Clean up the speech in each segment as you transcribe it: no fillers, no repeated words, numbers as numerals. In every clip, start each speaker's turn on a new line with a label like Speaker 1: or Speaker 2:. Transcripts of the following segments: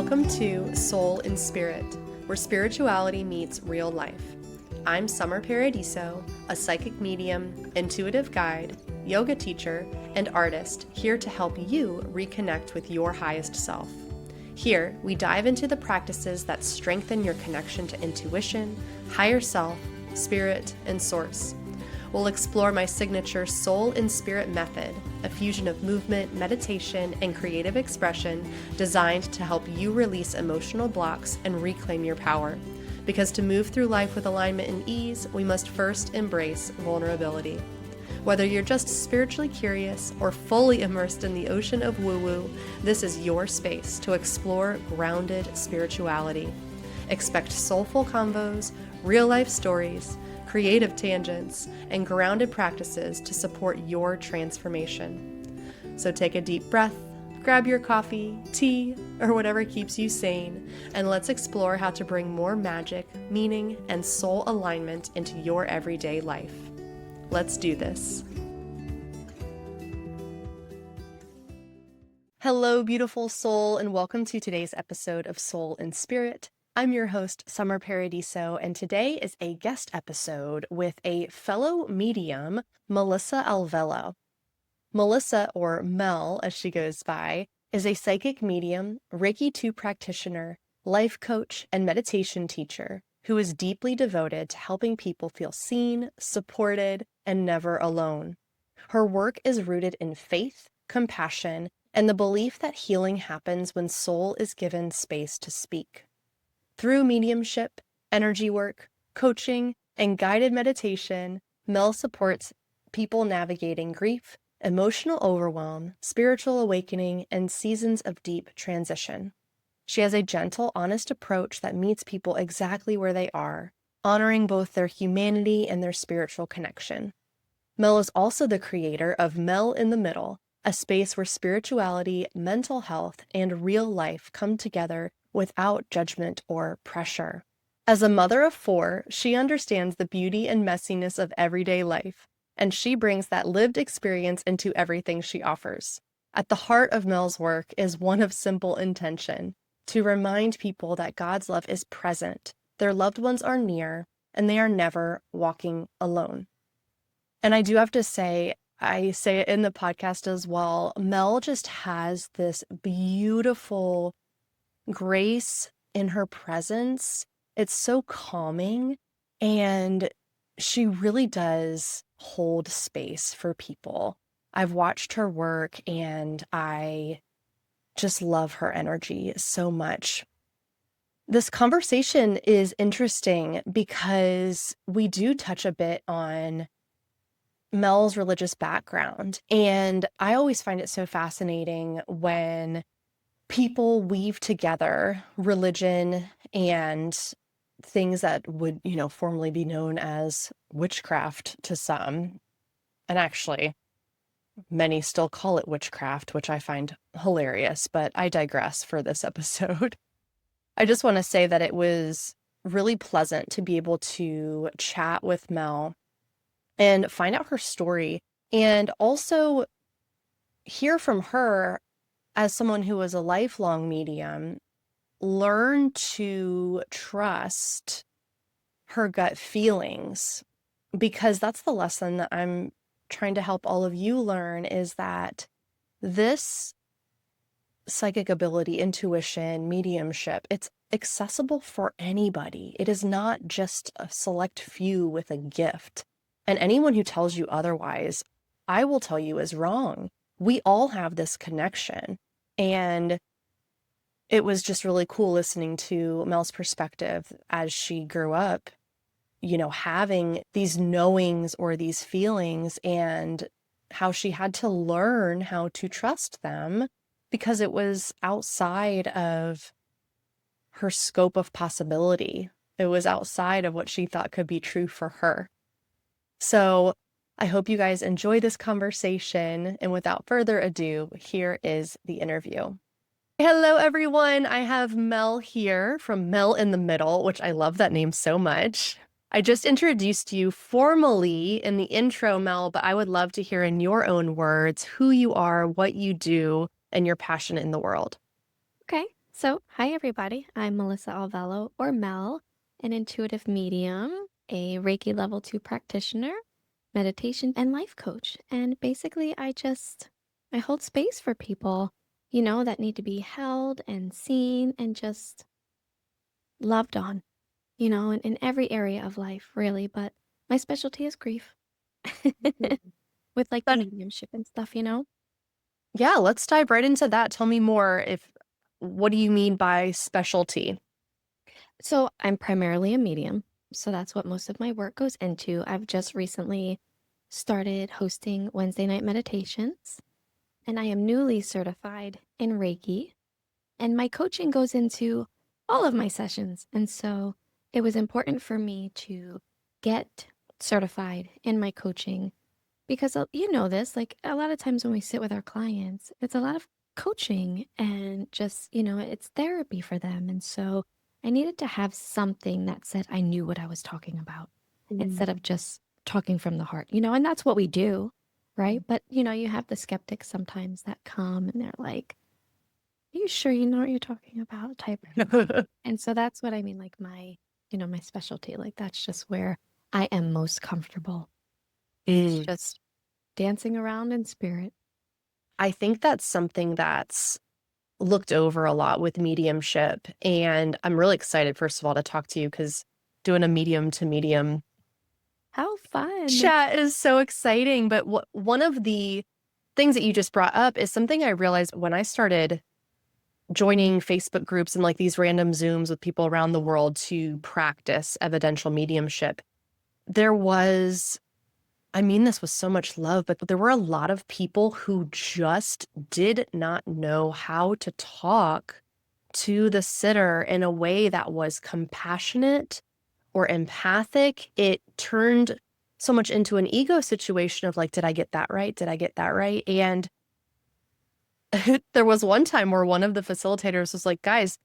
Speaker 1: Welcome to Soul Inspirit, where spirituality meets real life. I'm Summer Paradiso, a psychic medium, intuitive guide, yoga teacher, and artist here to help you reconnect with your highest self. Here, we dive into the practices that strengthen your connection to intuition, higher self, spirit, and source. We'll explore my signature Soul Inspirit method, a fusion of movement, meditation, and creative expression designed to help you release emotional blocks and reclaim your power. Because to move through life with alignment and ease, we must first embrace vulnerability. Whether you're just spiritually curious or fully immersed in the ocean of woo-woo, this is your space to explore grounded spirituality. Expect soulful convos, real-life stories, creative tangents, and grounded practices to support your transformation. So take a deep breath, grab your coffee, tea, or whatever keeps you sane, and let's explore how to bring more magic, meaning, and soul alignment into your everyday life. Let's do this. Hello, beautiful soul, and welcome to today's episode of Soul Inspirit. I'm your host, Summer Paradiso, and today is a guest episode with a fellow medium, Melissa Alvelo. Melissa, or Mel as she goes by, is a psychic medium, Reiki 2 practitioner, life coach, and meditation teacher who is deeply devoted to helping people feel seen, supported, and never alone. Her work is rooted in faith, compassion, and the belief that healing happens when soul is given space to speak. Through mediumship, energy work, coaching, and guided meditation, Mel supports people navigating grief, emotional overwhelm, spiritual awakening, and seasons of deep transition. She has a gentle, honest approach that meets people exactly where they are, honoring both their humanity and their spiritual connection. Mel is also the creator of Mel in the Middle, a space where spirituality, mental health, and real life come together without judgment or pressure. As a mother of 4, she understands the beauty and messiness of everyday life, and she brings that lived experience into everything she offers. At the heart of Mel's work is one of simple intention: to remind people that God's love is present, their loved ones are near, and they are never walking alone. And I do have to say, I say it in the podcast as well, Mel just has this beautiful grace in her presence. It's so calming, and she really does hold space for people. I've watched her work and I just love her energy so much. This conversation is interesting because we do touch a bit on Mel's religious background, and I always find it so fascinating when people weave together religion and things that would, formerly be known as witchcraft to some. And actually, many still call it witchcraft, which I find hilarious, but I digress for this episode. I just want to say that it was really pleasant to be able to chat with Mel and find out her story, and also hear from her as someone who was a lifelong medium, learn to trust her gut feelings, because that's the lesson that I'm trying to help all of you learn, is that this psychic ability, intuition, mediumship, it's accessible for anybody. It is not just a select few with a gift. And anyone who tells you otherwise, I will tell you, is wrong. We all have this connection. And it was just really cool listening to Mel's perspective as she grew up, having these knowings or these feelings, and how she had to learn how to trust them because it was outside of her scope of possibility. It was outside of what she thought could be true for her. So I hope you guys enjoy this conversation, and without further ado, here is the interview. Hello, everyone. I have Mel here from Mel in the Middle, which I love that name so much. I just introduced you formally in the intro, Mel, but I would love to hear in your own words who you are, what you do, and your passion in the world.
Speaker 2: Okay. So, hi everybody. I'm Melissa Alvelo, or Mel, an intuitive medium, a Reiki level 2 practitioner, meditation and life coach. And basically, I hold space for people, that need to be held and seen and just loved on, in every area of life, really. But my specialty is grief
Speaker 1: Mhm.
Speaker 2: with like the
Speaker 1: That
Speaker 2: mediumship and stuff.
Speaker 1: Yeah, let's dive right into that. Tell me more if what do you mean by specialty?
Speaker 2: So I'm primarily a medium. So that's what most of my work goes into. I've just recently started hosting Wednesday night meditations, and I am newly certified in Reiki. And my coaching goes into all of my sessions. And so it was important for me to get certified in my coaching because you know this, like a lot of times when we sit with our clients, it's a lot of coaching and just, it's therapy for them. And so I needed to have something that said I knew what I was talking about instead
Speaker 1: Mm.
Speaker 2: of just talking from the heart, and that's what we do, right? But, you have the skeptics sometimes that come and they're like, are you sure you know what you're talking about? Type of thing. And so that's what I mean, like my specialty, like that's just where I am most comfortable is
Speaker 1: Mm.
Speaker 2: just dancing around in spirit.
Speaker 1: I think that's something that's looked over a lot with mediumship, and I'm really excited, first of all, to talk to you because doing a medium to medium
Speaker 2: How fun.
Speaker 1: chat is so exciting, but one of the things that you just brought up is something I realized when I started joining Facebook groups and, like, these random Zooms with people around the world to practice evidential mediumship. There was I mean this with so much love, but there were a lot of people who just did not know how to talk to the sitter in a way that was compassionate or empathic. It turned so much into an ego situation of like, did I get that right? Did I get that right? And there was one time where one of the facilitators was like, guys,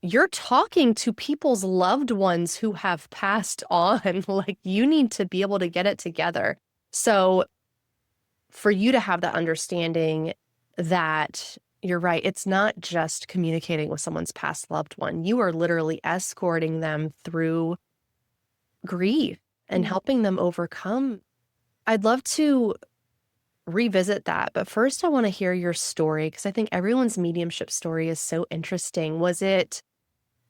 Speaker 1: you're talking to people's loved ones who have passed on. Like, you need to be able to get it together. So, for you to have that understanding that you're right, it's not just communicating with someone's past loved one. You are literally escorting them through grief and
Speaker 2: Mm.
Speaker 1: helping them overcome. I'd love to revisit that, but first I want to hear your story because I think everyone's mediumship story is so interesting. Was it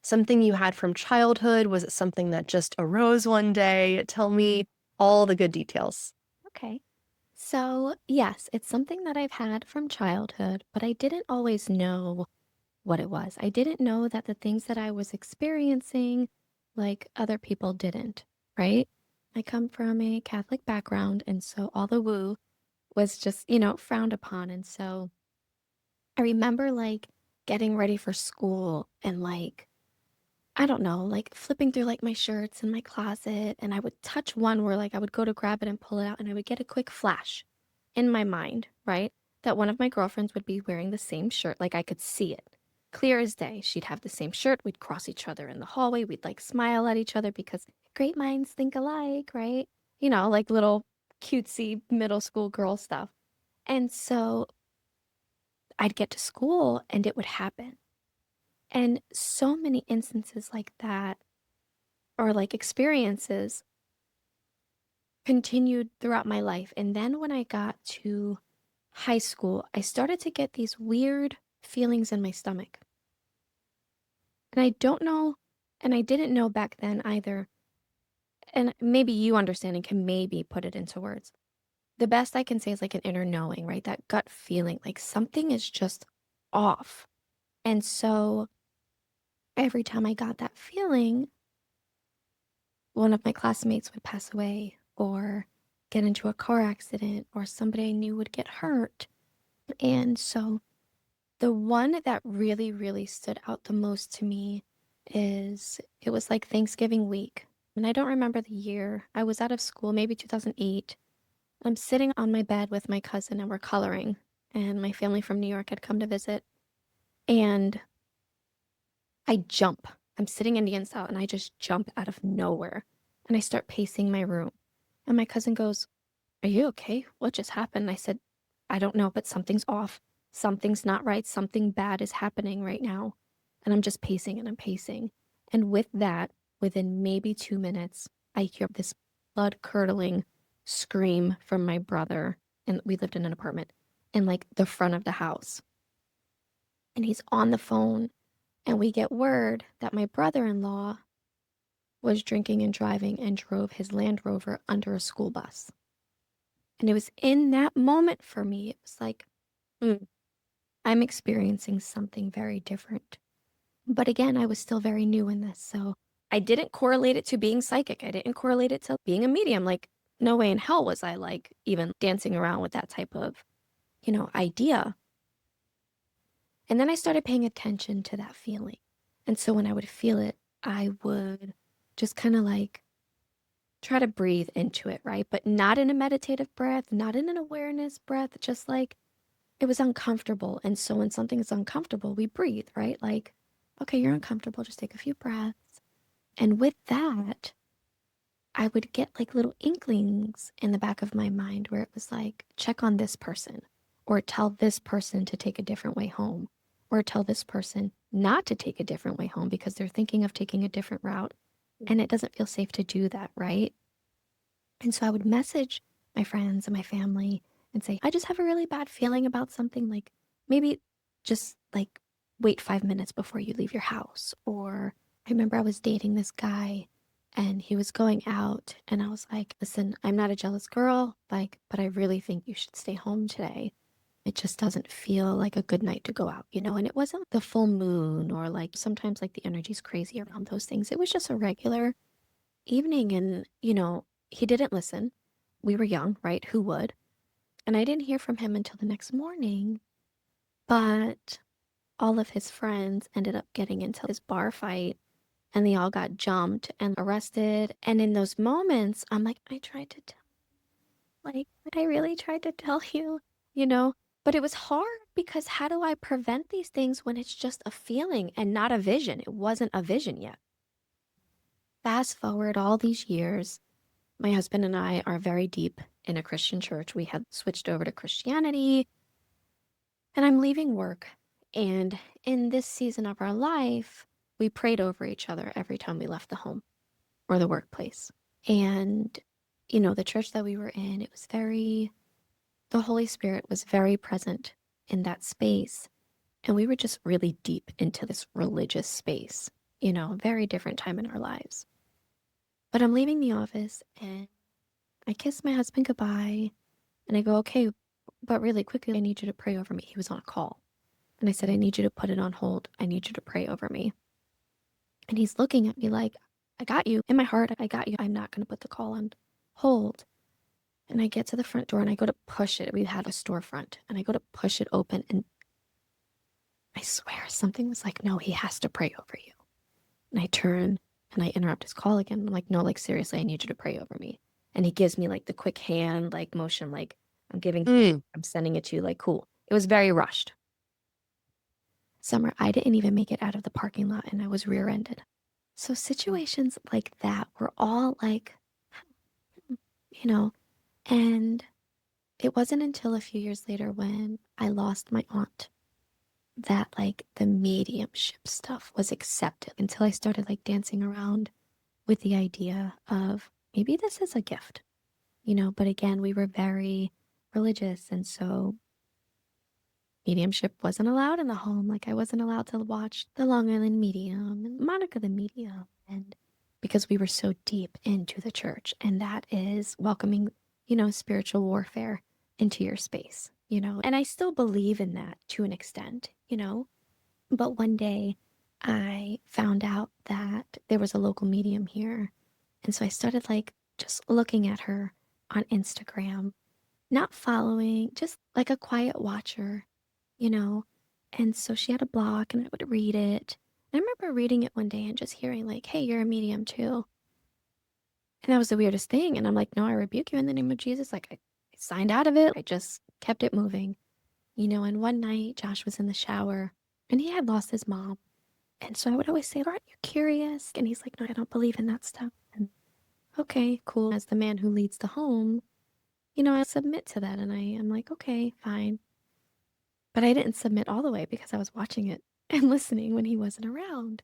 Speaker 1: something you had from childhood? Was it something that just arose one day? Tell me all the good details.
Speaker 2: Okay. So, yes, it's something that I've had from childhood, but I didn't always know what it was. I didn't know that the things that I was experiencing, like other people didn't, right? I come from a Catholic background, and so all the woo was just, frowned upon. And so I remember like getting ready for school and like I don't know, like flipping through like my shirts in my closet, and I would touch one where like I would go to grab it and pull it out, and I would get a quick flash in my mind, right? That one of my girlfriends would be wearing the same shirt. Like I could see it clear as day. She'd have the same shirt. We'd cross each other in the hallway. We'd like smile at each other because great minds think alike, right? Like little cutesy middle school girl stuff. And so I'd get to school and it would happen. And so many instances like that or like experiences continued throughout my life. And then when I got to high school, I started to get these weird feelings in my stomach. And I don't know, and I didn't know back then either. And maybe you understanding can maybe put it into words. The best I can say is like an inner knowing, right? That gut feeling, like something is just off. And so every time I got that feeling, one of my classmates would pass away or get into a car accident or somebody I knew would get hurt. And so the one that really, really stood out the most to me is it was like Thanksgiving week. And I don't remember the year. I was out of school, maybe 2008. I'm sitting on my bed with my cousin and we're coloring. And my family from New York had come to visit. And I jump. I'm sitting Indian style and I just jump out of nowhere. And I start pacing my room. And my cousin goes, are you okay? What just happened? I said, I don't know, but something's off. Something's not right. Something bad is happening right now. And I'm just pacing and I'm pacing. And with that, within maybe 2 minutes, I hear this blood curdling scream from my brother. And we lived in an apartment in like the front of the house. And he's on the phone. And we get word that my brother in law was drinking and driving and drove his Land Rover under a school bus. And it was in that moment for me, it was like, I'm experiencing something very different. But again, I was still very new in this. So I didn't correlate it to being psychic. I didn't correlate it to being a medium. Like, no way in hell was I like even dancing around with that type of, idea. And then I started paying attention to that feeling. And so when I would feel it, I would just kind of like try to breathe into it, right? But not in a meditative breath, not in an awareness breath, just like it was uncomfortable. And so when something is uncomfortable, we breathe, right? Like, okay, you're uncomfortable, just take a few breaths. And with that, I would get like little inklings in the back of my mind where it was like, check on this person, or tell this person to take a different way home, or tell this person not to take a different way home because they're thinking of taking a different route. And it doesn't feel safe to do that, right? And so I would message my friends and my family and say, I just have a really bad feeling about something. Like maybe just like wait 5 minutes before you leave your house. Or I remember I was dating this guy and he was going out and I was like, listen, I'm not a jealous girl, like, but I really think you should stay home today. It just doesn't feel like a good night to go out, And it wasn't the full moon or like sometimes like the energy's crazy around those things. It was just a regular evening and, he didn't listen. We were young, right? Who would? And I didn't hear from him until the next morning. But all of his friends ended up getting into this bar fight and they all got jumped and arrested. And in those moments, I'm like, I really tried to tell you, you know? But it was hard because how do I prevent these things when it's just a feeling and not a vision? It wasn't a vision yet. Fast forward all these years, my husband and I are very deep in a Christian church. We had switched over to Christianity, and I'm leaving work. And in this season of our life, we prayed over each other every time we left the home or the workplace. And, the church that we were in, the Holy Spirit was very present in that space. And we were just really deep into this religious space, very different time in our lives. But I'm leaving the office and I kiss my husband goodbye and I go, okay, but really quickly, I need you to pray over me. He was on a call. And I said, I need you to put it on hold. I need you to pray over me. And he's looking at me like, I got you. In my heart, I got you. I'm not going to put the call on hold. And I get to the front door and I go to push it. We had a storefront and I go to push it open. And I swear something was like, no, he has to pray over you. And I turn and I interrupt his call again. I'm like, no, like seriously, I need you to pray over me. And he gives me like the quick hand, like motion, like I'm sending it to you, like cool. It was very rushed. Summer, I didn't even make it out of the parking lot and I was rear-ended. So situations like that were all like, and it wasn't until a few years later when I lost my aunt that like the mediumship stuff was accepted until I started like dancing around with the idea of maybe this is a gift, but again, we were very religious. And so mediumship wasn't allowed in the home. Like I wasn't allowed to watch the Long Island Medium and Monica the Medium. And because we were so deep into the church and that is welcoming, spiritual warfare into your space, and I still believe in that to an extent, but one day I found out that there was a local medium here. And so I started like just looking at her on Instagram, not following, just like a quiet watcher, you know? And so she had a blog and I would read it. And I remember reading it one day and just hearing like, hey, you're a medium too. And that was the weirdest thing. And I'm like, no, I rebuke you in the name of Jesus. Like I signed out of it. I just kept it moving, and one night Josh was in the shower and he had lost his mom. And so I would always say, aren't you curious? And he's like, no, I don't believe in that stuff. And okay, cool. As the man who leads the home, I submit to that. And I'm like, okay, fine. But I didn't submit all the way because I was watching it and listening when he wasn't around.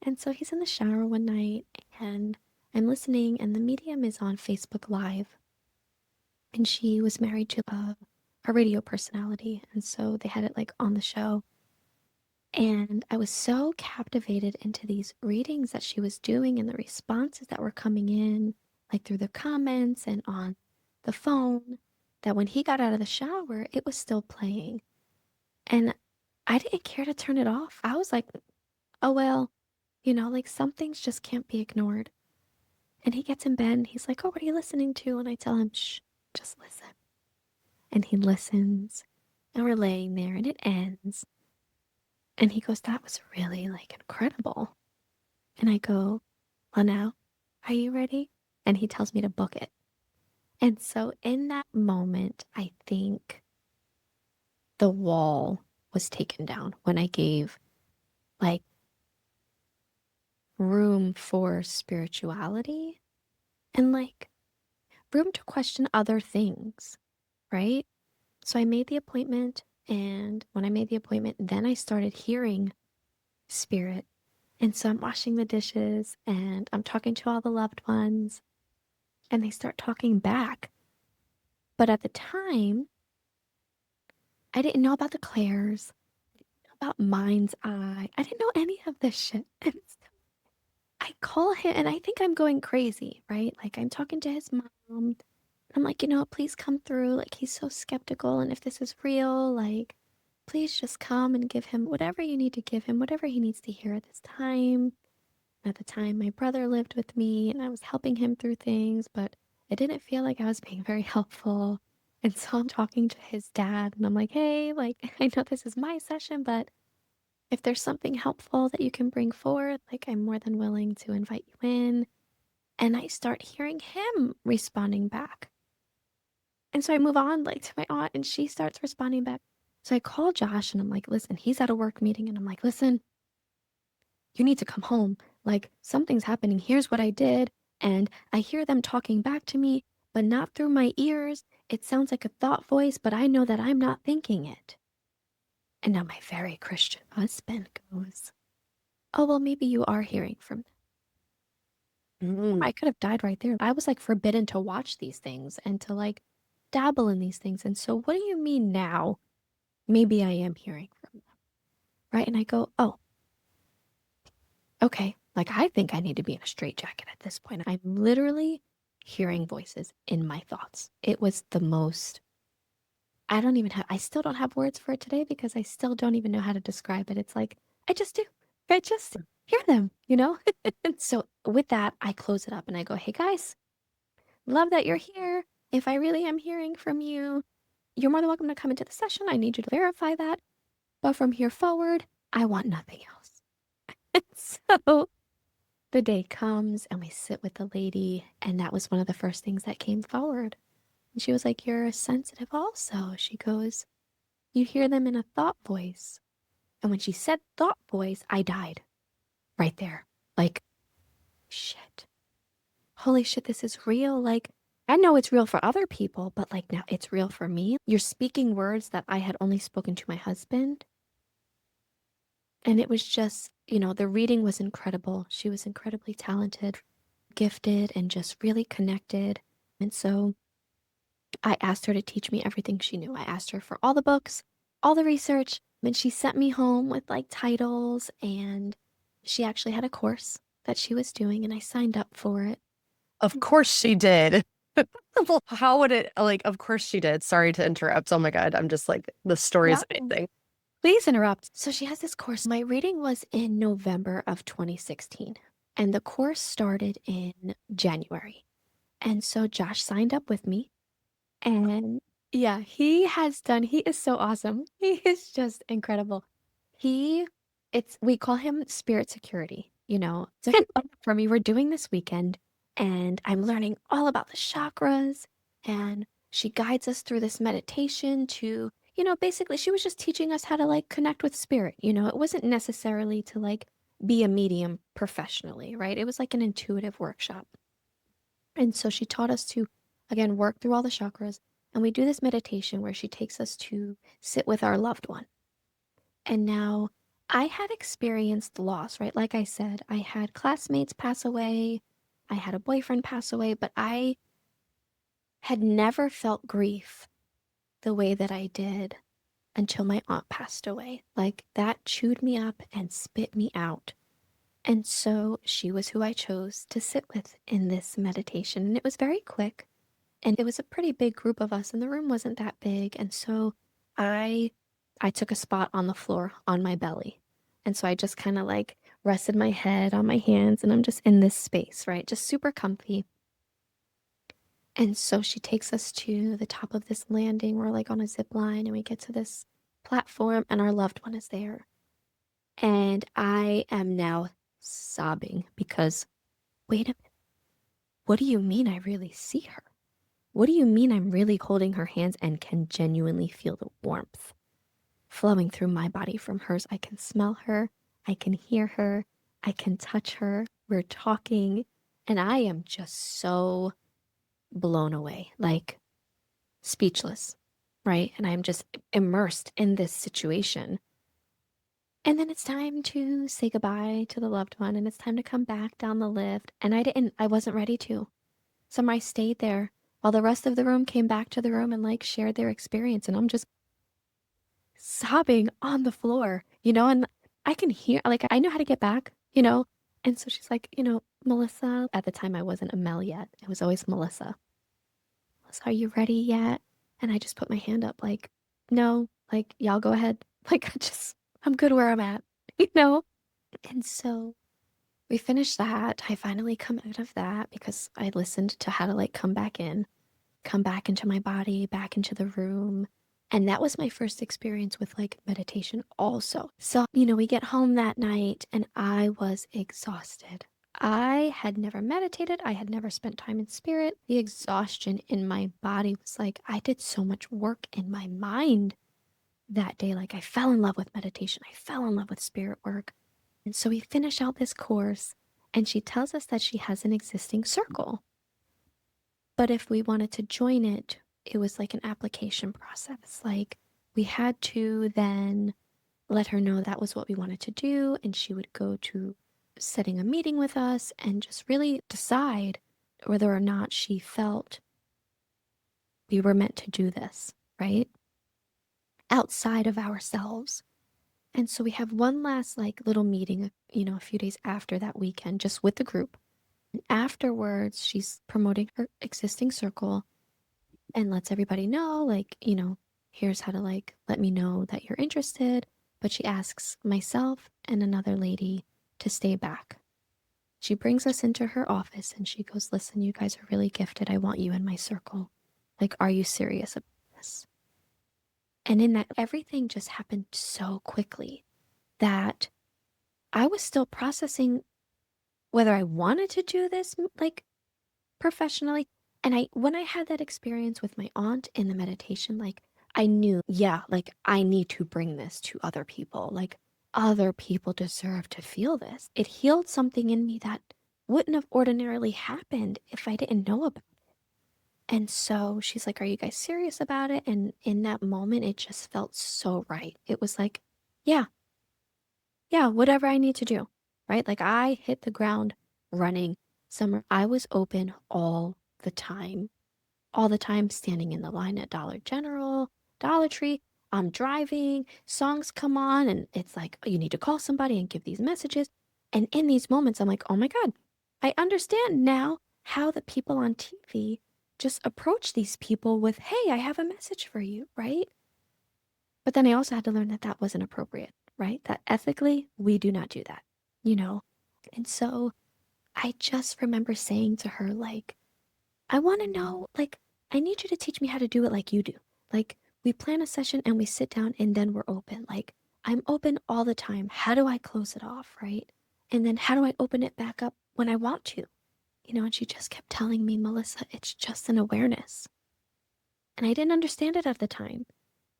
Speaker 2: And so he's in the shower one night and I'm listening, and the medium is on Facebook Live. And she was married to a radio personality. And so they had it like on the show. And I was so captivated into these readings that she was doing and the responses that were coming in, like through the comments and on the phone, that when he got out of the shower, it was still playing. And I didn't care to turn it off. I was like, oh, well, like some things just can't be ignored. And he gets in bed and he's like, oh, what are you listening to? And I tell him, shh, just listen. And he listens. And we're laying there and it ends. And he goes, that was really like incredible. And I go, well, now, are you ready? And he tells me to book it. And so in that moment, I think the wall was taken down when I gave like room for spirituality and like room to question other things, right? So I made the appointment. And when I made the appointment, then I started hearing spirit. And so I'm washing the dishes and I'm talking to all the loved ones and they start talking back. But at the time, I didn't know about the clairs, about mind's eye. I didn't know any of this shit. And so I call him and I think I'm going crazy, right? Like I'm talking to his mom. I'm like, please come through. Like he's so skeptical. And if this is real, like, please just come and give him whatever you need to give him, whatever he needs to hear at this time. At the time, my brother lived with me and I was helping him through things, but it didn't feel like I was being very helpful. And so I'm talking to his dad and I'm like, hey, like, I know this is my session, but if there's something helpful that you can bring forward, like, I'm more than willing to invite you in. And I start hearing him responding back. And so I move on, like, to my aunt and she starts responding back. So I call Josh and I'm like, listen, he's at a work meeting. And I'm like, listen, you need to come home. Like, something's happening. Here's what I did. And I hear them talking back to me, but not through my ears. It sounds like a thought voice, but I know that I'm not thinking it. And now my very Christian husband goes, oh, well, maybe you are hearing from them. I could have died right there. I was like forbidden to watch these things and to like dabble in these things. And so, what do you mean now? Maybe I am hearing from them. Right. And I go, oh, okay, like I think I need to be in a straitjacket at this point. I'm literally hearing voices in my thoughts. It was the most, I still don't have words for it today because I still don't even know how to describe it. It's like, I just do. I just hear them, And so with that, I close it up and I go, hey guys, love that you're here. If I really am hearing from you, you're more than welcome to come into the session. I need you to verify that. But from here forward, I want nothing else. So the day comes and we sit with the lady, and that was one of the first things that came forward. And she was like, you're sensitive also. She goes, you hear them in a thought voice. And when she said thought voice, I died right there. Like, shit. Holy shit, this is real. Like, I know it's real for other people, but like now it's real for me. You're speaking words that I had only spoken to my husband. And it was just, the reading was incredible. She was incredibly talented, gifted, and just really connected. And so I asked her to teach me everything she knew. I asked her for all the books, all the research, and she sent me home with like titles. And she actually had a course that she was doing, and I signed up for it.
Speaker 1: Of course she did. Well, how would it, like, of course she did. Sorry to interrupt. Oh my God. I'm just like, the story is amazing.
Speaker 2: Please interrupt. So she has this course. My reading was in November of 2016, and the course started in January. And so Josh signed up with me. And yeah, he is so awesome. He is just incredible. We call him spirit security, So for me, we're doing this weekend and I'm learning all about the chakras, and she guides us through this meditation to, basically she was just teaching us how to like connect with spirit. It wasn't necessarily to like be a medium professionally, right? It was like an intuitive workshop. And so she taught us to, again, work through all the chakras. And we do this meditation where she takes us to sit with our loved one. And now I had experienced loss, right? Like I said, I had classmates pass away, I had a boyfriend pass away, but I had never felt grief the way that I did until my aunt passed away. Like that chewed me up and spit me out. And so she was who I chose to sit with in this meditation. And it was very quick. And it was a pretty big group of us, and the room wasn't that big. And so I I took a spot on the floor on my belly. And so I just kind of like rested my head on my hands, and I'm just in this space, right? Just super comfy. And so she takes us to the top of this landing. We're like on a zip line, and we get to this platform, and our loved one is there. And I am now sobbing because, wait a minute, what do you mean I really see her? What do you mean I'm really holding her hands and can genuinely feel the warmth flowing through my body from hers? I can smell her, I can hear her, I can touch her. We're talking, and I am just so blown away, like speechless, right? And I'm just immersed in this situation. And then it's time to say goodbye to the loved one, and it's time to come back down the lift. And I wasn't ready to. So I stayed there while the rest of the room came back to the room and like shared their experience. And I'm just sobbing on the floor, and I can hear, like, I know how to get back. And so she's like, Melissa, at the time I wasn't a Mel yet. It was always Melissa. Melissa, are you ready yet? And I just put my hand up, like, no, like, y'all go ahead. Like, I'm good where I'm at, you know? And so we finished that. I finally come out of that because I listened to how to like come back into my body, back into the room. And that was my first experience with like meditation also. So, we get home that night and I was exhausted. I had never meditated. I had never spent time in spirit. The exhaustion in my body was like, I did so much work in my mind that day. Like, I fell in love with meditation. I fell in love with spirit work. And so we finish out this course, and she tells us that she has an existing circle. But if we wanted to join it, it was like an application process. Like, we had to then let her know that was what we wanted to do, and she would go to setting a meeting with us and just really decide whether or not she felt we were meant to do this, right? Outside of ourselves. And so we have one last like little meeting, a few days after that weekend, just with the group. And afterwards, she's promoting her existing circle and lets everybody know, like, here's how to like let me know that you're interested. But she asks myself and another lady to stay back. She brings us into her office and she goes, listen, you guys are really gifted. I want you in my circle. Like, are you serious about this? And in that, everything just happened so quickly that I was still processing whether I wanted to do this like professionally. And when I had that experience with my aunt in the meditation, like I knew, yeah, like I need to bring this to other people. Like other people deserve to feel this. It healed something in me that wouldn't have ordinarily happened if I didn't know about it. And so she's like, are you guys serious about it? And in that moment, it just felt so right. It was like, yeah, yeah, whatever I need to do, right? Like I hit the ground running. Summer, I was open all the time, standing in the line at Dollar General, Dollar Tree. I'm driving, songs come on, and it's like, you need to call somebody and give these messages. And in these moments, I'm like, oh my God, I understand now how the people on TV just approach these people with, hey, I have a message for you, right? But then I also had to learn that that wasn't appropriate, right? That ethically, we do not do that, you know? And so I just remember saying to her, like, I want to know, like, I need you to teach me how to do it like you do. Like, we plan a session and we sit down and then we're open. Like, I'm open all the time. How do I close it off, right? And then how do I open it back up when I want to? And she just kept telling me, Melissa, it's just an awareness. And I didn't understand it at the time.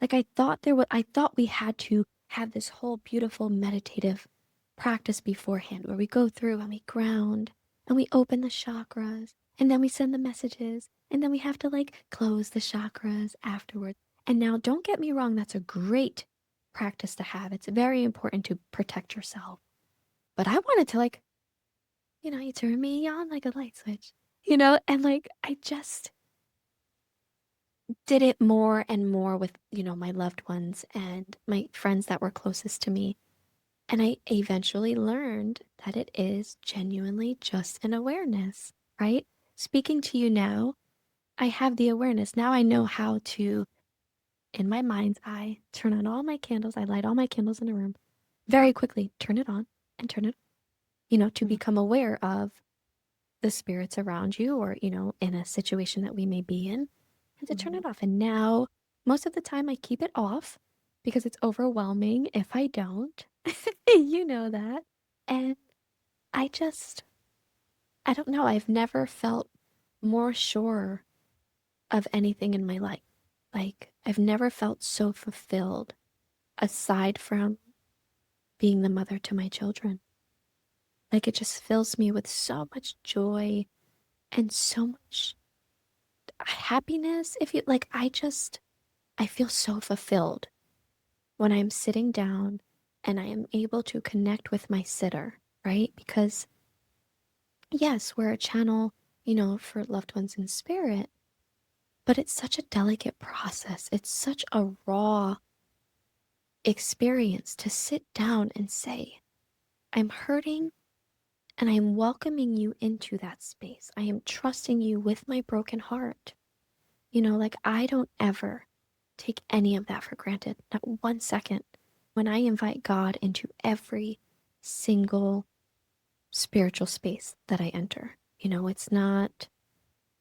Speaker 2: Like I thought we had to have this whole beautiful meditative practice beforehand where we go through and we ground and we open the chakras and then we send the messages and then we have to like close the chakras afterwards. And now don't get me wrong, that's a great practice to have. It's very important to protect yourself. But I wanted to, like, you turn me on like a light switch, and like I just did it more and more with, my loved ones and my friends that were closest to me. And I eventually learned that it is genuinely just an awareness, right? Speaking to you now, I have the awareness. Now I know how to, in my mind's eye, turn on all my candles. I light all my candles in a room very quickly, turn it on and turn it, to
Speaker 1: Mhm.
Speaker 2: become aware of the spirits around you or, in a situation that we may be in and to turn
Speaker 1: Mhm.
Speaker 2: it off. And now, most of the time, I keep it off because it's overwhelming if I don't. You know that. And I just, I don't know. I've never felt more sure of anything in my life. Like, I've never felt so fulfilled aside from being the mother to my children. Like, it just fills me with so much joy and so much happiness. If you like, I feel so fulfilled when I'm sitting down and I am able to connect with my sitter, right? Because, yes, we're a channel, for loved ones in spirit, but it's such a delicate process. It's such a raw experience to sit down and say, I'm hurting and I am welcoming you into that space. I am trusting you with my broken heart. Like I don't ever take any of that for granted, not 1 second. When I invite God into every single spiritual space that I enter, it's not,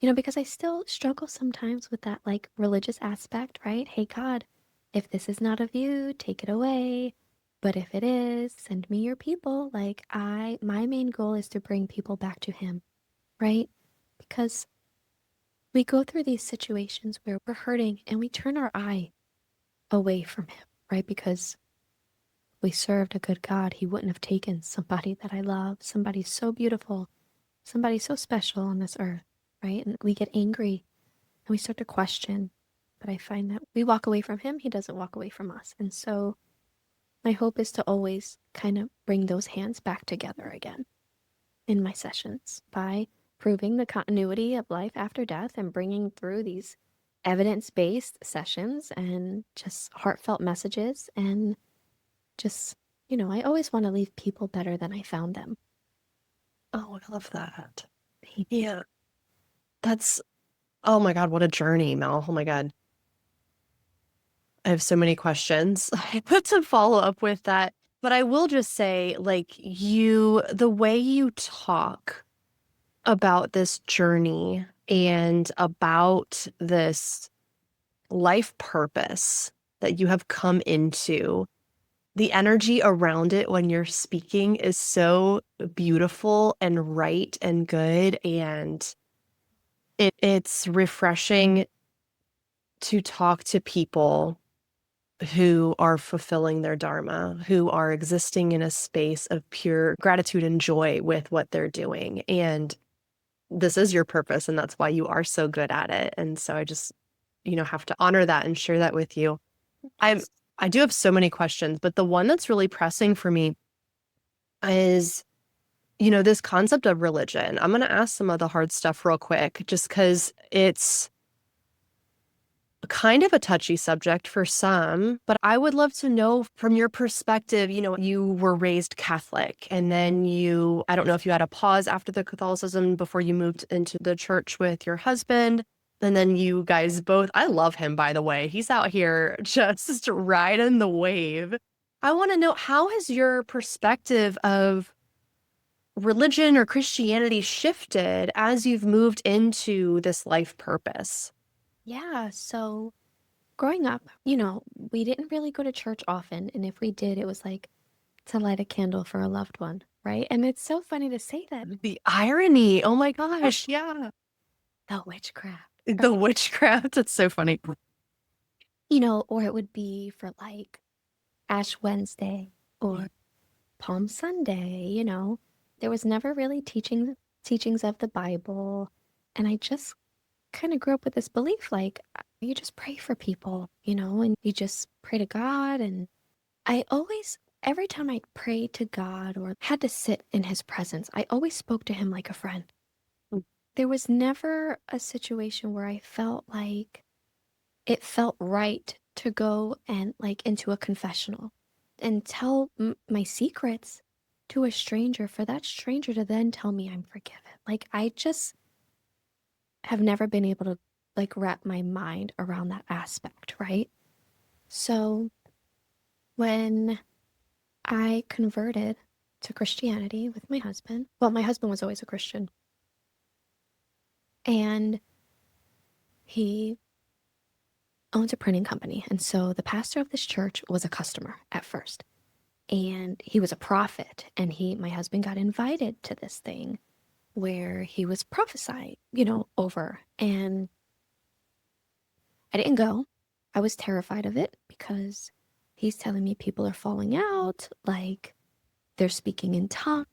Speaker 2: because I still struggle sometimes with that like religious aspect, right? Hey, God, if this is not of you, take it away. But if it is, send me your people. Like, my main goal is to bring people back to Him, right? Because we go through these situations where we're hurting and we turn our eye away from Him, right? Because we served a good God. He wouldn't have taken somebody that I love, somebody so beautiful, somebody so special on this earth, right? And we get angry and we start to question. But I find that we walk away from Him, He doesn't walk away from us. And so my hope is to always kind of bring those hands back together again in my sessions by proving the continuity of life after death and bringing through these evidence based sessions and just heartfelt messages. And just, I always want to leave people better than I found them.
Speaker 1: Oh, I love that.
Speaker 2: Thank you.
Speaker 1: Yeah. That's, oh my God, what a journey, Mel. Oh my God. I have so many questions to follow up with that. But I will just say, like, the way you talk about this journey and about this life purpose that you have come into, the energy around it when you're speaking is so beautiful and right and good. And it's refreshing to talk to people who are fulfilling their dharma, who are existing in a space of pure gratitude and joy with what they're doing. And this is your purpose, and that's why you are so good at it. And so I just, have to honor that and share that with you. I'm
Speaker 2: Yes.
Speaker 1: I do have so many questions, but the one that's really pressing for me is, this concept of religion. I'm going to ask some of the hard stuff real quick, just because it's kind of a touchy subject for some, but I would love to know from your perspective, you were raised Catholic and then I don't know if you had a pause after the Catholicism before you moved into the church with your husband. And then you guys both, I love him, by the way. He's out here just riding the wave. I want to know, how has your perspective of religion or Christianity shifted as you've moved into this life purpose?
Speaker 2: Yeah. So growing up, we didn't really go to church often. And if we did, it was like to light a candle for a loved one, right? And it's so funny to say that.
Speaker 1: The irony. Oh my gosh. Yeah.
Speaker 2: The witchcraft,
Speaker 1: The
Speaker 2: right?
Speaker 1: witchcraft. It's so funny.
Speaker 2: Or it would be for like Ash Wednesday or Palm Sunday, There was never really teachings of the Bible. And I just kind of grew up with this belief like you just pray for people, and you just pray to God and every time I prayed to God or had to sit in his presence, I always spoke to him like a friend.
Speaker 1: Mm.
Speaker 2: There was never a situation where I felt like it felt right to go and like into a confessional and tell my secrets to a stranger for that stranger to then tell me I'm forgiven. Like I just have never been able to like wrap my mind around that aspect, right? So when I converted to Christianity with my husband, well, my husband was always a Christian, and he owns a printing company. And so the pastor of this church was a customer at first. And he was a prophet. And my husband got invited to this thing where he was prophesying, over. And I didn't go. I was terrified of it because he's telling me people are falling out, like they're speaking in tongues.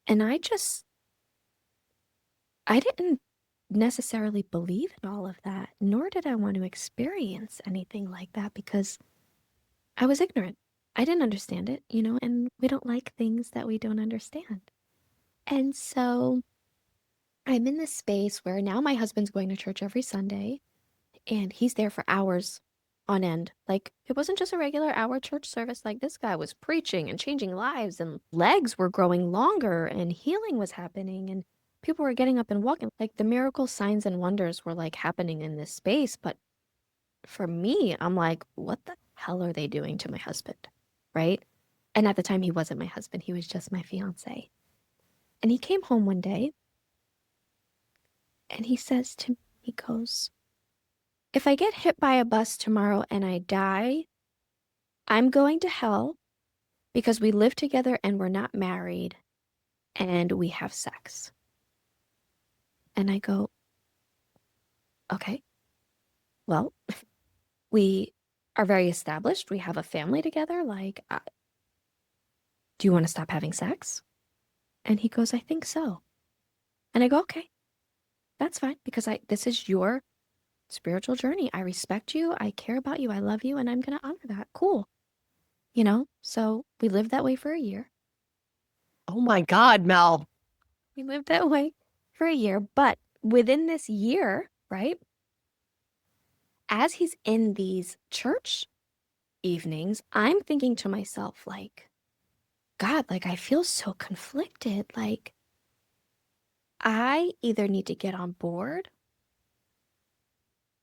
Speaker 2: And I didn't necessarily believe in all of that, nor did I want to experience anything like that because I was ignorant. I didn't understand it, and we don't like things that we don't understand. And so I'm in this space where now my husband's going to church every Sunday and he's there for hours on end. Like it wasn't just a regular hour church service. Like this guy was preaching and changing lives, and legs were growing longer and healing was happening and people were getting up and walking. Like the miracle signs and wonders were like happening in this space. But for me, I'm like, what the hell are they doing to my husband? Right? And at the time, he wasn't my husband, he was just my fiance. And he came home one day and he says to me, he goes, if I get hit by a bus tomorrow and I die, I'm going to hell because we live together and we're not married and we have sex. And I go, okay, well, we are very established. We have a family together. Like, do you want to stop having sex? And he goes, I think so. And I go, okay, that's fine because this is your spiritual journey. I respect you. I care about you. I love you. And I'm going to honor that. Cool. So we lived that way for a year.
Speaker 1: Oh my God, Mel.
Speaker 2: We lived that way for a year. But within this year, right, as he's in these church evenings, I'm thinking to myself, like, God, like, I feel so conflicted. Like, I either need to get on board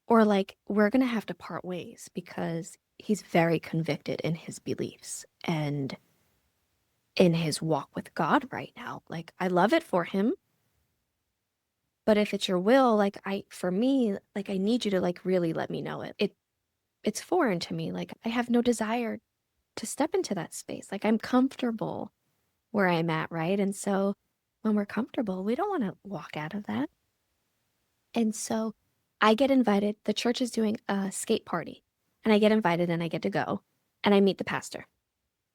Speaker 2: or, like, we're going to have to part ways because he's very convicted in his beliefs and in his walk with God right now. Like, I love it for him. But if it's your will, like, for me, like, I need you to, like, really let me know it. It's foreign to me. Like, I have no desire to step into that space. Like, I'm comfortable where I'm at, right? And so when we're comfortable, we don't want to walk out of that. And so I get invited. The church is doing a skate party, and I get invited and I get to go, and I meet the pastor.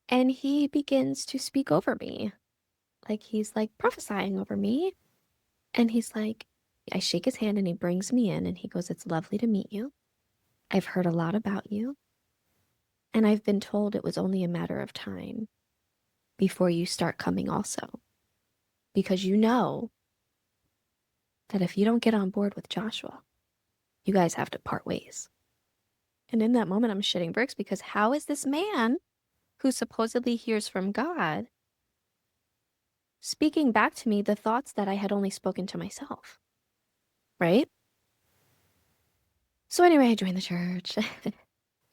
Speaker 2: And he begins to speak over me. Like, he's like prophesying over me. And he's like, I shake his hand and he brings me in and he goes, it's lovely to meet you. I've heard a lot about you. And I've been told it was only a matter of time before you start coming also. Because you know that if you don't get on board with Joshua, you guys have to part ways. And in that moment, I'm shitting bricks because how is this man who supposedly hears from God speaking back to me the thoughts that I had only spoken to myself? Right? So anyway, I joined the church.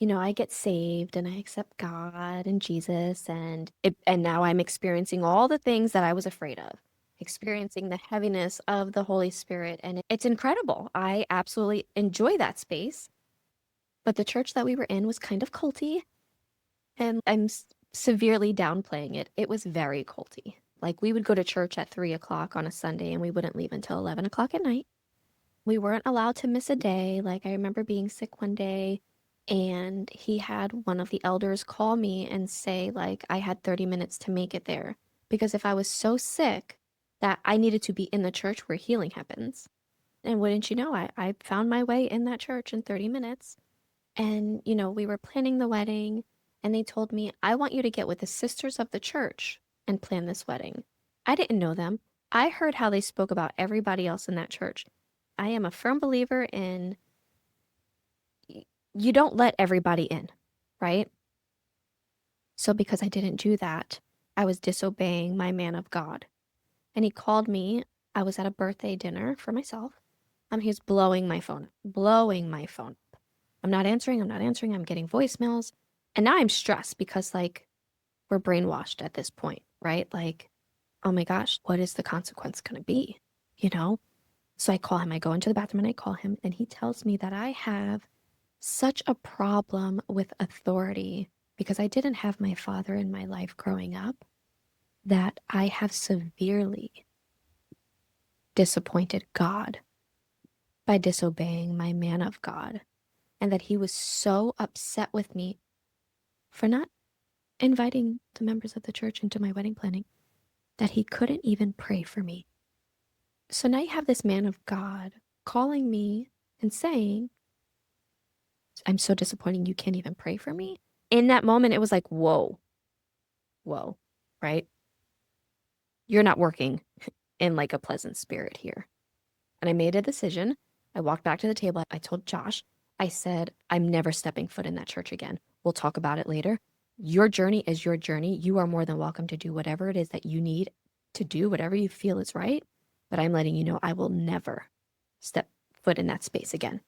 Speaker 2: I get saved and I accept God and Jesus and now I'm experiencing all the things that I was afraid of. Experiencing the heaviness of the Holy Spirit and it's incredible. I absolutely enjoy that space. But the church that we were in was kind of culty and I'm severely downplaying it. It was very culty. Like we would go to church at 3 o'clock on a Sunday and we wouldn't leave until 11 o'clock at night. We weren't allowed to miss a day. Like I remember being sick one day and he had one of the elders call me and say like I had 30 minutes to make it there because if I was so sick that I needed to be in the church where healing happens. And wouldn't you know, I found my way in that church in 30 minutes. And, we were planning the wedding and they told me, I want you to get with the sisters of the church and plan this wedding. I didn't know them. I heard how they spoke about everybody else in that church. I am a firm believer in you don't let everybody in, right? So because I didn't do that, I was disobeying my man of God. And he called me. I was at a birthday dinner for myself. He was blowing my phone, blowing my phone. I'm not answering. I'm getting voicemails. And now I'm stressed because, like, we're brainwashed at this point, right? Like, oh my gosh, what is the consequence going to be? You know? So I call him. I go into the bathroom and I call him. And he tells me that I have such a problem with authority because I didn't have my father in my life growing up, that I have severely disappointed God by disobeying my man of God, and that he was so upset with me for not inviting the members of the church into my wedding planning that he couldn't even pray for me. So now you have this man of God calling me and saying, I'm so disappointed you can't even pray for me. In that moment, it was like, whoa, whoa, right? You're not working in like a pleasant spirit here. And I made a decision. I walked back to the table. I told Josh, I said, I'm never stepping foot in that church again. We'll talk about it later. Your journey is your journey. You are more than welcome to do whatever it is that you need to do, whatever you feel is right. But I'm letting you know I will never step foot in that space again.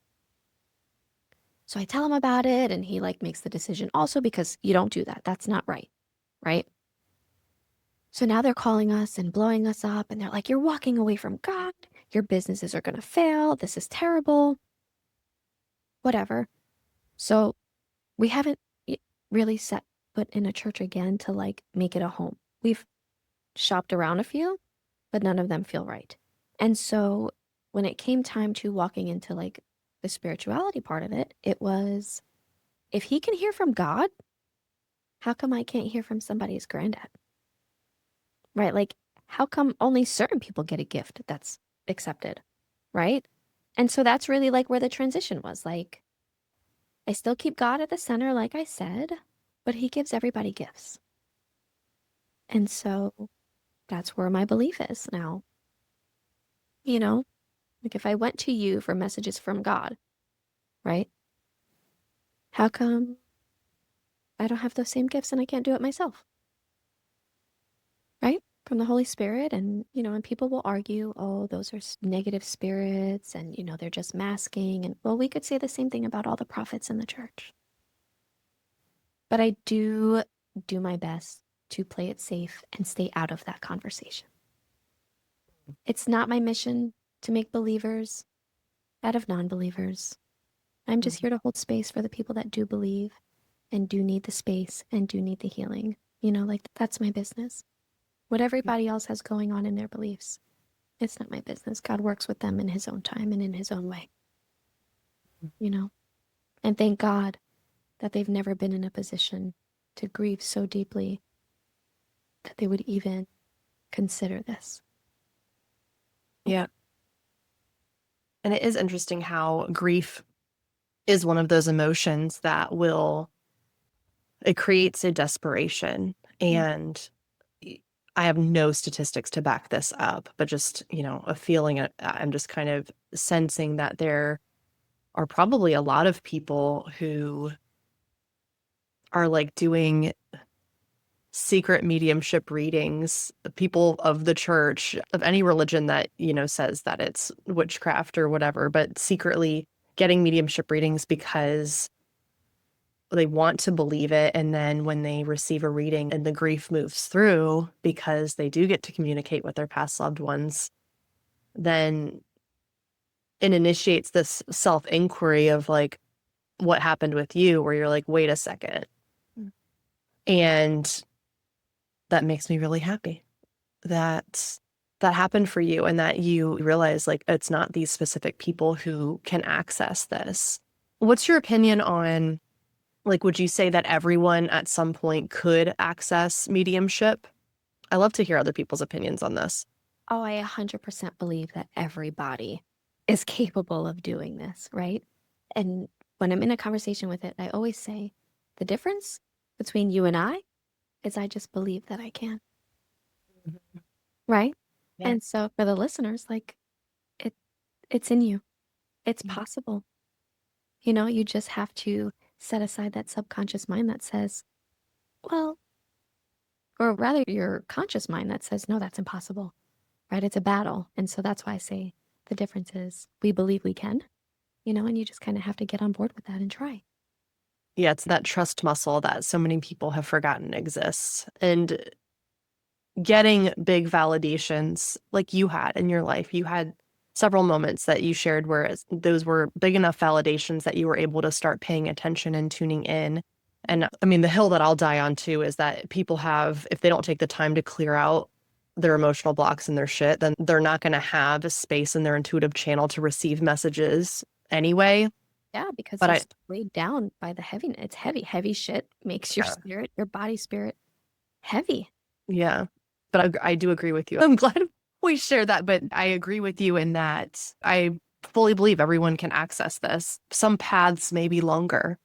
Speaker 2: So I tell him about it, and he like makes the decision also because you don't do that. That's not right. Right. So now they're calling us and blowing us up, and they're like, you're walking away from God. Your businesses are going to fail. This is terrible. Whatever. So we haven't really set foot in a church again to like make it a home. We've shopped around a few, but none of them feel right. And so when it came time to walking into like the spirituality part of it, it was, if he can hear from God, how come I can't hear from somebody's granddad? Right? Like, how come only certain people get a gift that's accepted? Right? And so that's really like where the transition was. Like, I still keep God at the center, like I said, but he gives everybody gifts. And so that's where my belief is now. You know, like if I went to you for messages from God, right? How come I don't have those same gifts and I can't do it myself? Right? From the Holy Spirit. And, and people will argue, oh, those are negative spirits and, they're just masking. And, well, we could say the same thing about all the prophets in the church. But I do my best to play it safe and stay out of that conversation. It's not my mission to make believers out of non-believers. I'm just here to hold space for the people that do believe and do need the space and do need the healing. Like that's my business. What everybody else has going on in their beliefs, it's not my business. God works with them in his own time and in his own way. And thank God that they've never been in a position to grieve so deeply that they would even consider this.
Speaker 1: Yeah. And it is interesting how grief is one of those emotions that it creates a desperation. And I have no statistics to back this up, but just, a feeling, I'm just kind of sensing that there are probably a lot of people who are like doing secret mediumship readings, people of the church, of any religion that, says that it's witchcraft or whatever, but secretly getting mediumship readings because they want to believe it. And then when they receive a reading and the grief moves through because they do get to communicate with their past loved ones, then it initiates this self-inquiry of like, what happened with you, where you're like, wait a second. And that makes me really happy that that happened for you and that you realize like it's not these specific people who can access this. What's your opinion on, like, would you say that everyone at some point could access mediumship? I love to hear other people's opinions on this.
Speaker 2: Oh, I 100% believe that everybody is capable of doing this, right? And when I'm in a conversation with it, I always say the difference between you and I is I just believe that I can,
Speaker 1: Mhm.
Speaker 2: right?
Speaker 1: Yeah.
Speaker 2: And so for the listeners, like it, it's in you. It's
Speaker 1: Mhm.
Speaker 2: possible. You know, you just have to set aside that subconscious mind that says, well, or rather your conscious mind that says, no, that's impossible, right? It's a battle. And so that's why I say the difference is we believe we can, you know, and you just kind of have to get on board with that and try.
Speaker 1: Yeah, it's that trust muscle that so many people have forgotten exists. And getting big validations like you had in your life, you had several moments that you shared where those were big enough validations that you were able to start paying attention and tuning in. And I mean, the hill that I'll die on too is that people have, if they don't take the time to clear out their emotional blocks and their shit, then they're not going to have a space in their intuitive channel to receive messages anyway.
Speaker 2: Yeah, because
Speaker 1: But
Speaker 2: you're
Speaker 1: I,
Speaker 2: weighed down by the heaviness. It's heavy. Heavy shit makes your
Speaker 1: yeah,
Speaker 2: spirit, your body spirit heavy.
Speaker 1: yeah. But I do agree with you. I'm glad we share that, but I agree with you in that I fully believe everyone can access this. Some paths may be longer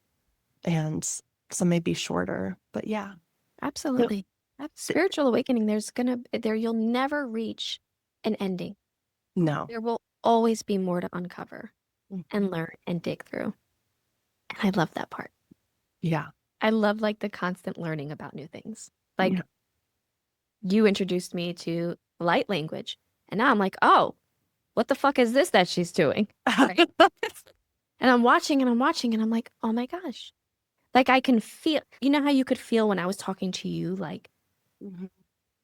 Speaker 1: and some may be shorter, but yeah. No,
Speaker 2: Absolutely. Spiritual awakening, you'll never reach an ending.
Speaker 1: no.
Speaker 2: There will always be more to uncover and
Speaker 1: Mhm.
Speaker 2: learn and dig through. And I love that part.
Speaker 1: Yeah.
Speaker 2: I love like the constant learning about new things.
Speaker 1: Yeah.
Speaker 2: Like you introduced me to light language, and now I'm like, oh, what the fuck is this that she's doing? Right. And I'm watching and I'm watching and I'm like, oh my gosh. Like I can feel, you know how you could feel when I was talking to you, like
Speaker 1: Mhm.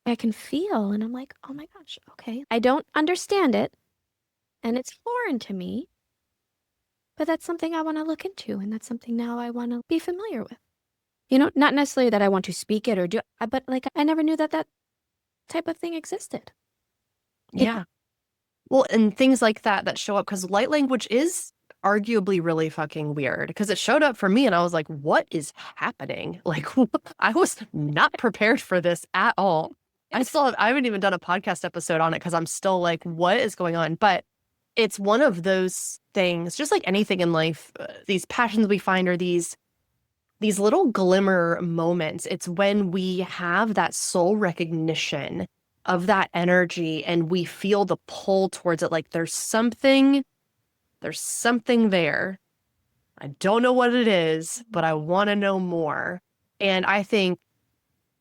Speaker 2: I can feel, and I'm like, oh my gosh, okay. I don't understand it, and it's foreign to me, but that's something I want to look into, and that's something now I want to be familiar with. You know, not necessarily that I want to speak it or do, but like I never knew that that type of thing existed. You know?
Speaker 1: Yeah. Well, and things like that that show up because light language is arguably really fucking weird because it showed up for me and I was like, what is happening? Like, I was not prepared for this at all. I haven't even done a podcast episode on it because I'm still like, what is going on? But it's one of those things, just like anything in life, these passions we find are these little glimmer moments. It's when we have that soul recognition of that energy and we feel the pull towards it. Like there's something there. I don't know what it is, but I want to know more. And I think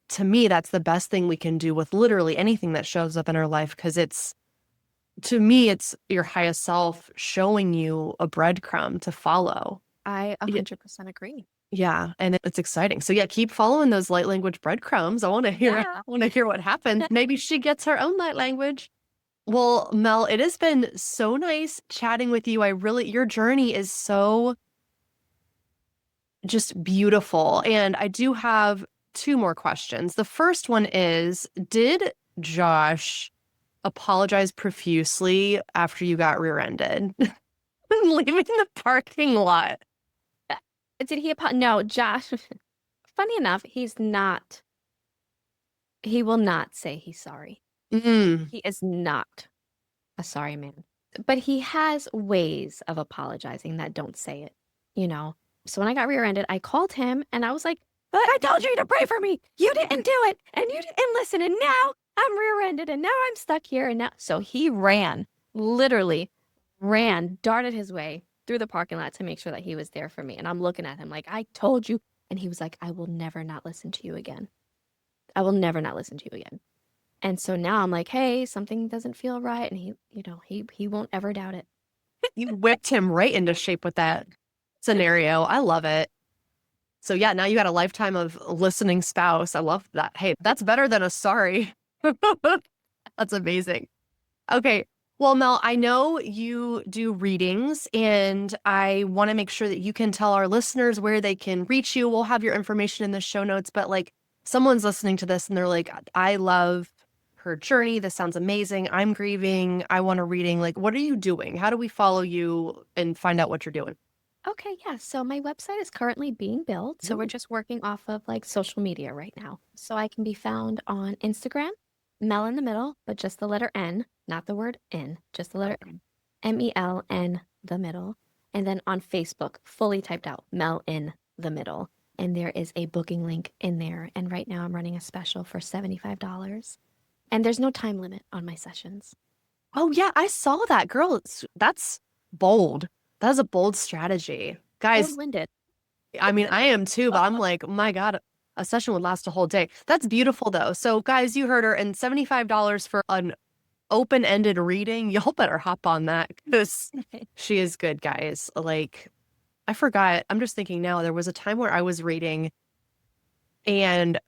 Speaker 1: to me, that's the best thing we can do with literally anything that shows up in our life. Cause to me, it's your highest self showing you a breadcrumb to follow.
Speaker 2: I 100% agree.
Speaker 1: Yeah, and it's exciting. So yeah, keep following those light language breadcrumbs. I want to hear
Speaker 2: Yeah.
Speaker 1: what happens. Maybe she gets her own light language. Well, Mel, it has been so nice chatting with you. Your journey is so just beautiful. And I do have two more questions. The first one is, did Josh apologize profusely after you got rear-ended? Leaving the parking lot.
Speaker 2: Did he, no, Josh, funny enough, he will not say he's sorry.
Speaker 1: Mm,
Speaker 2: He is not a sorry man. But he has ways of apologizing that don't say it, you know? So when I got rear-ended, I called him and I was like, but I told you to pray for me. You didn't do it. And you didn't listen. And now I'm rear-ended and now I'm stuck here. And now, so he ran, literally ran, darted his way through the parking lot to make sure that he was there for me. And I'm looking at him like, I told you. And he was like, I will never not listen to you again. I will never not listen to you again. And so now I'm like, hey, something doesn't feel right. And he, you know, he won't ever doubt it.
Speaker 1: you whipped him right into shape with that scenario. I love it. So yeah, now you got a lifetime of listening spouse. I love that. Hey, that's better than a sorry. That's amazing. Okay. Well, Mel, I know you do readings and I want to make sure that you can tell our listeners where they can reach you. We'll have your information in the show notes, but like someone's listening to this and they're like, I love her journey. This sounds amazing. I'm grieving. I want a reading. Like, what are you doing? How do we follow you and find out what you're doing?
Speaker 2: Okay, yeah. So my website is currently being built. So we're
Speaker 1: Ooh.
Speaker 2: just working off of like social media right now. So I can be found on Instagram, Mel in the middle, but just the letter N, not the word in, just the letter N, MELN the middle. And then on Facebook, fully typed out, Mel in the middle. and there is a booking link in there. And right now I'm running a special for $75. And there's no time limit on my sessions.
Speaker 1: Oh, yeah, I saw that. Girl, that's bold. That is a bold strategy. Guys,
Speaker 2: Cold-winded.
Speaker 1: I mean, I am too, but I'm like, my God, a session would last a whole day. That's beautiful, though. So, guys, you heard her, and $75 for an open-ended reading. Y'all better hop on that because she is good, guys. Like, I forgot. I'm just thinking now, there was a time where I was reading, and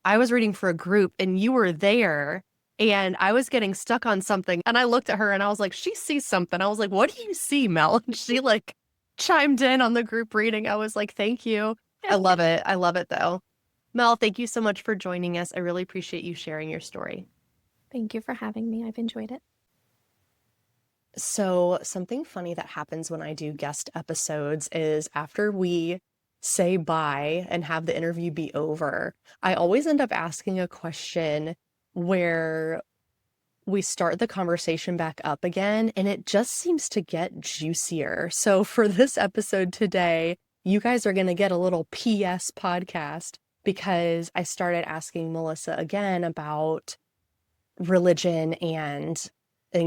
Speaker 1: I was reading for a group, and you were there, and I was getting stuck on something, and I looked at her, and I was like, she sees something. I was like, what do you see, Mel? And she, like, chimed in on the group reading. I was like, thank you. I love it. I love it, though. Mel, thank you so much for joining us. I really appreciate you sharing your story.
Speaker 2: Thank you for having me. I've enjoyed it.
Speaker 1: So, something funny that happens when I do guest episodes is after we say bye and have the interview be over, I always end up asking a question where we start the conversation back up again, and it just seems to get juicier. So, for this episode today, you guys are going to get a little PS podcast because I started asking Melissa again about religion and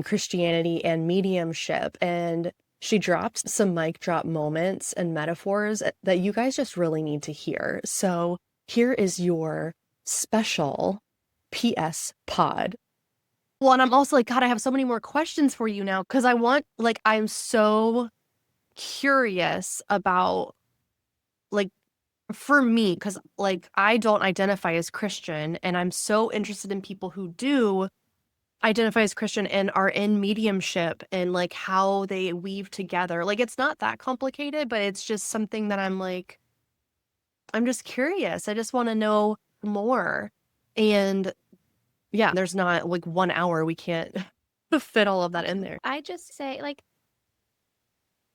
Speaker 1: Christianity and mediumship, and she drops some mic drop moments and metaphors that you guys just really need to hear. So here is your special PS pod. Well, and I'm also like, God, I have so many more questions for you now because I'm so curious about, like, for me, because like I don't identify as Christian, and I'm so interested in people who do identify as Christian and are in mediumship and like how they weave together. Like, it's not that complicated, but it's just something that I'm just curious. I just want to know more. And yeah, there's not like 1 hour. We can't fit all of that in there.
Speaker 2: I just say, like,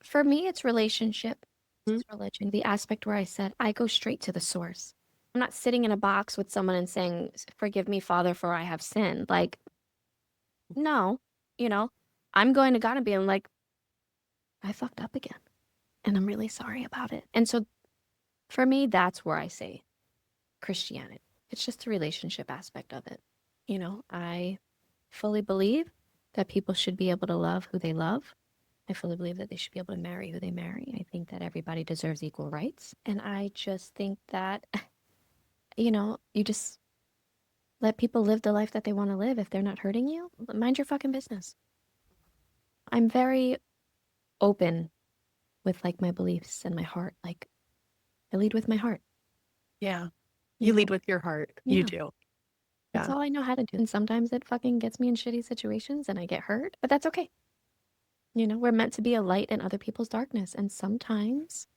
Speaker 2: for me, it's relationship. It's religion. The aspect where I said, I go straight to the source. I'm not sitting in a box with someone and saying, forgive me, Father, for I have sinned. Like, no, I'm going to God and being like, I fucked up again. And I'm really sorry about it. And so for me, that's where I say Christianity. It's just the relationship aspect of it. I fully believe that people should be able to love who they love. I fully believe that they should be able to marry who they marry. I think that everybody deserves equal rights. And I just think that, you just let people live the life that they want to live. If they're not hurting you, mind your fucking business. I'm very open with like my beliefs and my heart. Like, I lead with my heart.
Speaker 1: Yeah. You lead with your heart. You
Speaker 2: Yeah.
Speaker 1: do.
Speaker 2: That's all I know how to do. And sometimes it fucking gets me in shitty situations and I get hurt, but that's okay. We're meant to be a light in other people's darkness. And sometimes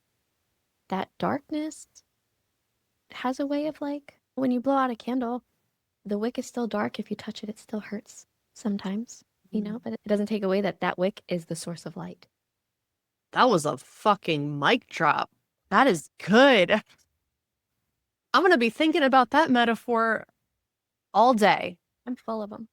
Speaker 2: that darkness has a way of, like, when you blow out a candle, the wick is still dark. If you touch it, it still hurts sometimes, but it doesn't take away that wick is the source of light.
Speaker 1: That was a fucking mic drop. That is good. I'm going to be thinking about that metaphor all day.
Speaker 2: I'm full of them.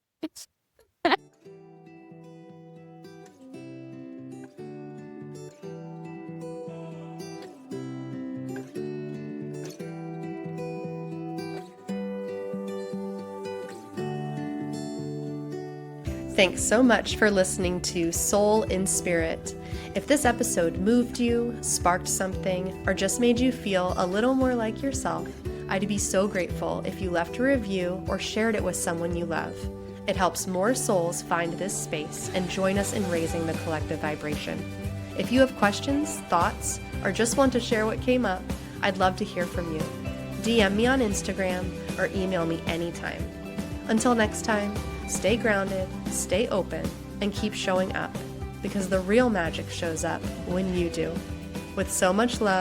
Speaker 1: Thanks so much for listening to Soul Inspirit. If this episode moved you, sparked something, or just made you feel a little more like yourself, I'd be so grateful if you left a review or shared it with someone you love. It helps more souls find this space and join us in raising the collective vibration. If you have questions, thoughts, or just want to share what came up, I'd love to hear from you. DM me on Instagram or email me anytime. Until next time, stay grounded, stay open, and keep showing up, because the real magic shows up when you do. With so much love,